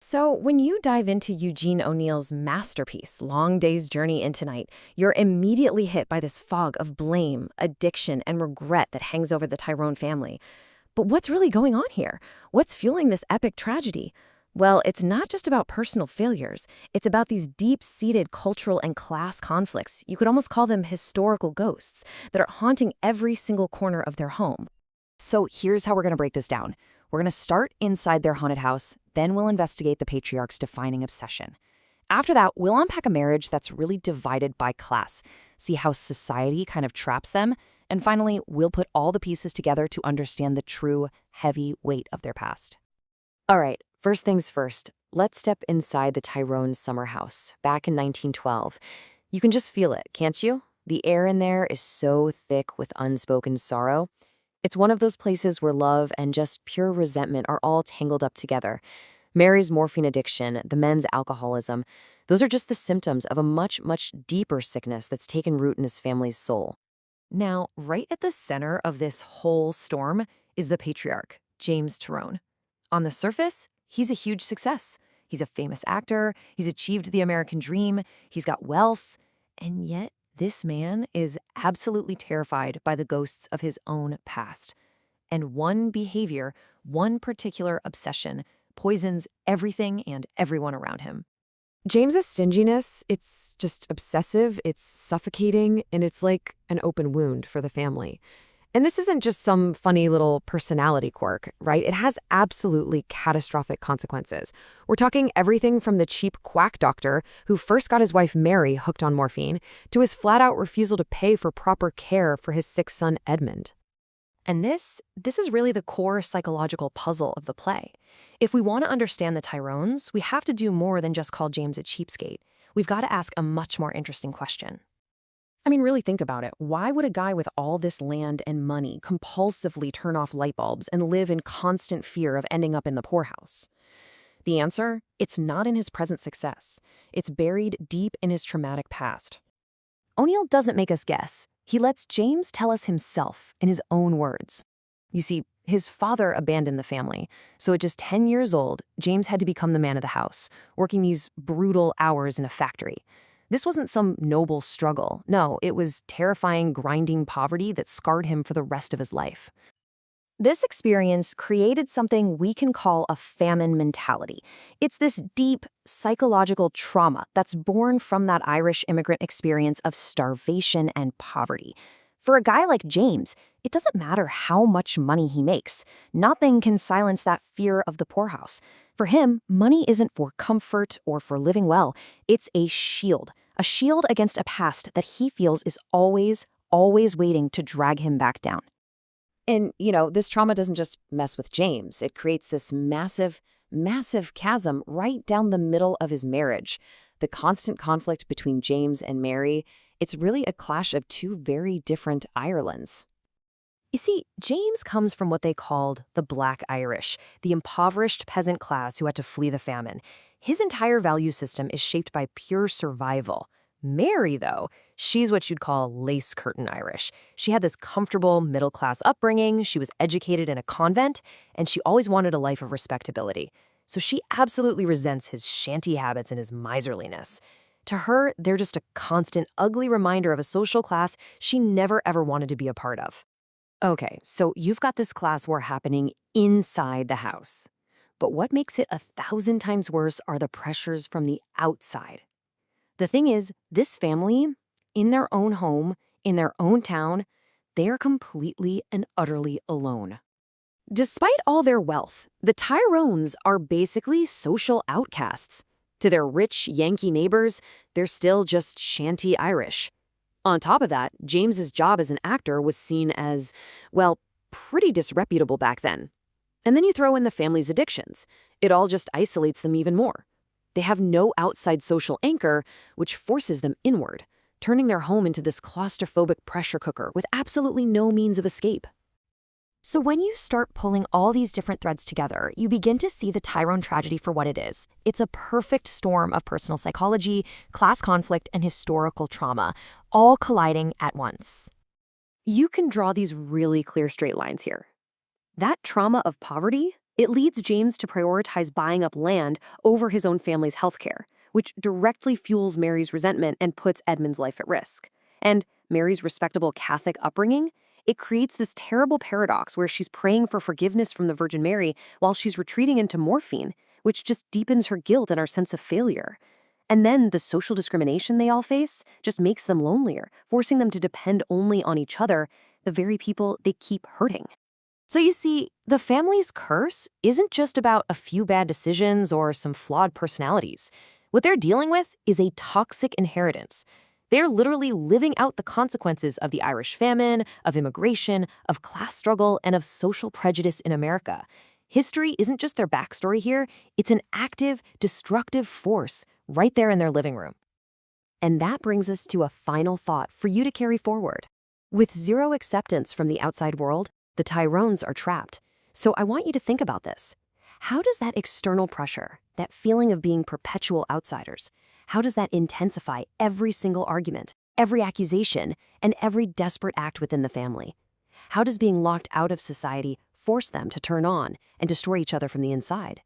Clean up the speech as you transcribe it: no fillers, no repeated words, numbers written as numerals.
So, when you dive into Eugene O'Neill's masterpiece, Long Day's Journey into Night, you're immediately hit by this fog of blame, addiction, and regret that hangs over the Tyrone family. But what's really going on here? What's fueling this epic tragedy? Well, it's not just about personal failures. It's about these deep-seated cultural and class conflicts. You could almost call them historical ghosts that are haunting every single corner of their home. So here's how we're going to break this down. We're going to start inside their haunted house, then we'll investigate the patriarch's defining obsession. After that, we'll unpack a marriage that's really divided by class, see how society kind of traps them, and finally, we'll put all the pieces together to understand the true, heavy weight of their past. All right, first things first, let's step inside the Tyrones summer house, back in 1912. You can just feel it, can't you? The air in there is so thick with unspoken sorrow. It's one of those places where love and just pure resentment are all tangled up together. Mary's morphine addiction, the men's alcoholism, those are just the symptoms of a much, much deeper sickness that's taken root in his family's soul. Now, right at the center of this whole storm is the patriarch, James Tyrone. On the surface, he's a huge success. He's a famous actor, he's achieved the American dream, he's got wealth, and yet this man is absolutely terrified by the ghosts of his own past. And one behavior, one particular obsession, poisons everything and everyone around him. James's stinginess, it's just obsessive, it's suffocating, and it's like an open wound for the family. And this isn't just some funny little personality quirk, right? It has absolutely catastrophic consequences. We're talking everything from the cheap quack doctor who first got his wife Mary hooked on morphine to his flat-out refusal to pay for proper care for his sick son Edmund. And this is really the core psychological puzzle of the play. If we want to understand the Tyrones, we have to do more than just call James a cheapskate. We've got to ask a much more interesting question. I mean, really think about it. Why would a guy with all this land and money compulsively turn off light bulbs and live in constant fear of ending up in the poorhouse? The answer? It's not in his present success. It's buried deep in his traumatic past. O'Neill doesn't make us guess. He lets James tell us himself in his own words. You see, his father abandoned the family, so at just 10 years old, James had to become the man of the house, working these brutal hours in a factory. This wasn't some noble struggle. No, it was terrifying, grinding poverty that scarred him for the rest of his life. This experience created something we can call a famine mentality. It's this deep psychological trauma that's born from that Irish immigrant experience of starvation and poverty. For a guy like James, it doesn't matter how much money he makes. Nothing can silence that fear of the poorhouse. For him, money isn't for comfort or for living well. It's a shield against a past that he feels is always waiting to drag him back down. And, this trauma doesn't just mess with James. It creates this massive chasm right down the middle of his marriage. The constant conflict between James and Mary, it's really a clash of two very different Irelands. You see, James comes from what they called the Black Irish, the impoverished peasant class who had to flee the famine. His entire value system is shaped by pure survival. Mary, though, she's what you'd call lace curtain Irish. She had this comfortable middle-class upbringing, she was educated in a convent, and she always wanted a life of respectability. So she absolutely resents his shanty habits and his miserliness. To her, they're just a constant, ugly reminder of a social class she never ever wanted to be a part of. Okay, so you've got this class war happening inside the house. But what makes it 1,000 times worse are the pressures from the outside. The thing is, this family, in their own home, in their own town, they are completely and utterly alone. Despite all their wealth, the Tyrones are basically social outcasts. To their rich Yankee neighbors, they're still just shanty Irish. On top of that, James's job as an actor was seen as, well, pretty disreputable back then. And then you throw in the family's addictions. It all just isolates them even more. They have no outside social anchor, which forces them inward, turning their home into this claustrophobic pressure cooker with absolutely no means of escape. So when you start pulling all these different threads together, you begin to see the Tyrone tragedy for what it is. It's a perfect storm of personal psychology, class conflict, and historical trauma, all colliding at once. You can draw these really clear straight lines here. That trauma of poverty, It leads James to prioritize buying up land over his own family's healthcare, which directly fuels Mary's resentment and puts Edmund's life at risk. And Mary's respectable Catholic upbringing, it creates this terrible paradox where she's praying for forgiveness from the Virgin Mary while she's retreating into morphine, which just deepens her guilt and our sense of failure. And then the social discrimination they all face just makes them lonelier, forcing them to depend only on each other, the very people they keep hurting. So you see, the family's curse isn't just about a few bad decisions or some flawed personalities. What they're dealing with is a toxic inheritance. They're literally living out the consequences of the Irish famine, of immigration, of class struggle, and of social prejudice in America. History isn't just their backstory here, it's an active, destructive force right there in their living room. And that brings us to a final thought for you to carry forward. With zero acceptance from the outside world, the Tyrones are trapped. So I want you to think about this. How does that external pressure, that feeling of being perpetual outsiders, how does that intensify every single argument, every accusation, and every desperate act within the family? How does being locked out of society force them to turn on and destroy each other from the inside?